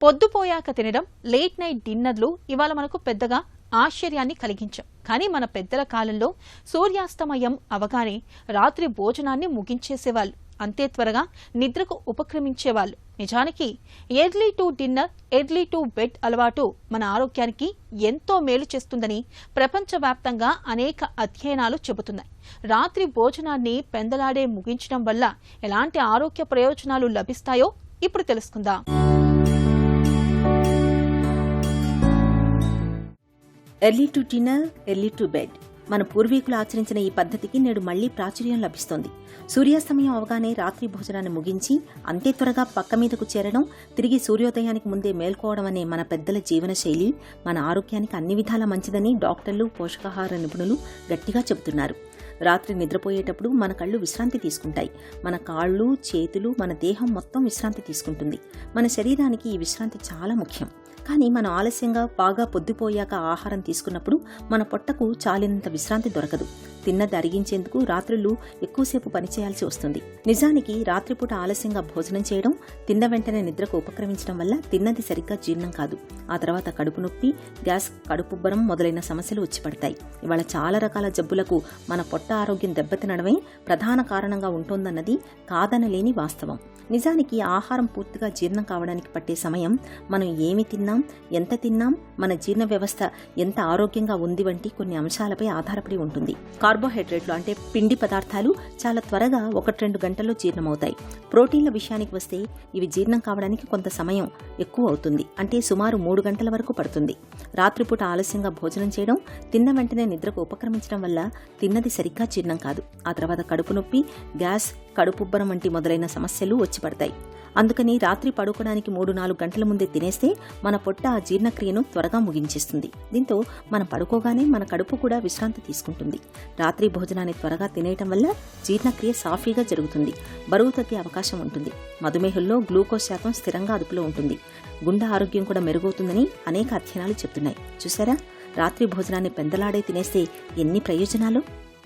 పొద్దుపోయాక తినడం, late night డిన్నర్లు ఇవాళ మనకు పెద్దగా ఆశ్చర్యాన్ని కలిగించాం. కానీ మన పెద్దల కాలంలో సూర్యాస్తమయం అవగానే రాత్రి భోజనాన్ని ముగించేసేవాళ్ళు. అంతే త్వరగా నిద్రకు ఉపక్రమించేవాళ్ళు. నిజానికి early to dinner, early to bed అలవాటు మన ఆరోగ్యానికి ఎంతో మేలు చేస్తుందని ప్రపంచవ్యాప్తంగా అనేక అధ్యయనాలు చెబుతున్నాయి. రాత్రి భోజనాన్ని పెందలాడే ముగించడం వల్ల ఎలాంటి ఆరోగ్య ప్రయోజనాలు లభిస్తాయో ఇప్పుడు తెలుసుకుందాం. Early to dinner, early to bed. మన పూర్వీకులు ఆచరించిన ఈ పద్ధతికి నేడు మళ్లీ ప్రాచుర్యం లభిస్తోంది. సూర్యాస్తమయం అవగానే రాత్రి భోజనాన్ని ముగించి అంతే త్వరగా పక్క మీదకు చేరడం, తిరిగి సూర్యోదయానికి ముందే మేల్కోవడం అనే మన పెద్దల జీవన శైలి మన ఆరోగ్యానికి అన్ని విధాలా మంచిదని డాక్టర్లు, పోషకాహార నిపుణులు గట్టిగా చెబుతున్నారు. రాత్రి నిద్రపోయేటప్పుడు మన కళ్ళు విశ్రాంతి తీసుకుంటాయి. మన కాళ్ళు, చేతులు, మన దేహం మొత్తం విశ్రాంతి తీసుకుంటుంది. మన శరీరానికి ఈ విశ్రాంతి చాలా ముఖ్యం. కానీ మనం ఆలస్యంగా బాగా పొద్దుపోయాక ఆహారం తీసుకున్నప్పుడు మన పొట్టకు చాలినంత విశ్రాంతి దొరకదు. తిన్నది అరిగించేందుకు రాత్రులు ఎక్కువసేపు పనిచేయాల్సి వస్తుంది. నిజానికి రాత్రిపూట ఆలస్యంగా భోజనం చేయడం, తిన్న వెంటనే నిద్రకు ఉపక్రమించడం వల్ల తిన్నది సరిగ్గా జీర్ణం కాదు. ఆ తర్వాత కడుపు నొప్పి, గ్యాస్, కడుపుబ్బరం మొదలైన సమస్యలు వచ్చి పడతాయి. ఇవాళ చాలా రకాల జబ్బులకు మన పొట్ట ఆరోగ్యం దెబ్బతినడమే ప్రధాన కారణంగా ఉంటోందన్నది కాదనలేని వాస్తవం. నిజానికి ఆహారం పూర్తిగా జీర్ణం కావడానికి పట్టే సమయం, మనం ఏమి తిన్నాం, ఎంత తిన్నాం, మన జీర్ణ వ్యవస్థ ఎంత ఆరోగ్యంగా ఉంది వంటి కొన్ని అంశాలపై ఆధారపడి ఉంటుంది. కార్బోహైడ్రేట్లు అంటే పిండి పదార్థాలు చాలా త్వరగా 1-2 గంటల్లో జీర్ణమవుతాయి. ప్రోటీన్ల విషయానికి వస్తే ఇవి జీర్ణం కావడానికి కొంత సమయం ఎక్కువ అవుతుంది. అంటే సుమారు 3 గంటల వరకు పడుతుంది. రాత్రిపూట ఆలస్యంగా భోజనం చేయడం, తిన్న వెంటనే నిద్రకు ఉపక్రమించడం వల్ల తిన్నది సరిగ్గా జీర్ణం కాదు. ఆ తర్వాత కడుపు నొప్పి, గ్యాస్, కడుపుబ్బరం వంటి మొదలైన సమస్యలు వచ్చి పడతాయి. అందుకని రాత్రి పడుకోవడానికి 3-4 గంటల ముందే తినేస్తే మన పొట్ట ఆ జీర్ణక్రియను త్వరగా ముగించేస్తుంది. దీంతో మనం పడుకోగానే మన కడుపు కూడా విశ్రాంతి తీసుకుంటుంది. రాత్రి భోజనాన్ని త్వరగా తినేయటం వల్ల జీర్ణక్రియ సాఫీగా జరుగుతుంది. బరువు తగ్గే అవకాశం ఉంటుంది. మధుమేహుల్లో గ్లూకోజ్ శాతం స్థిరంగా అదుపులో ఉంటుంది. గుండె ఆరోగ్యం కూడా మెరుగవుతుందని అనేక అధ్యయనాలు చెబుతున్నాయి. చూసారా, రాత్రి భోజనాన్ని పెందలాడే తినేస్తే ఎన్ని ప్రయోజనాలు.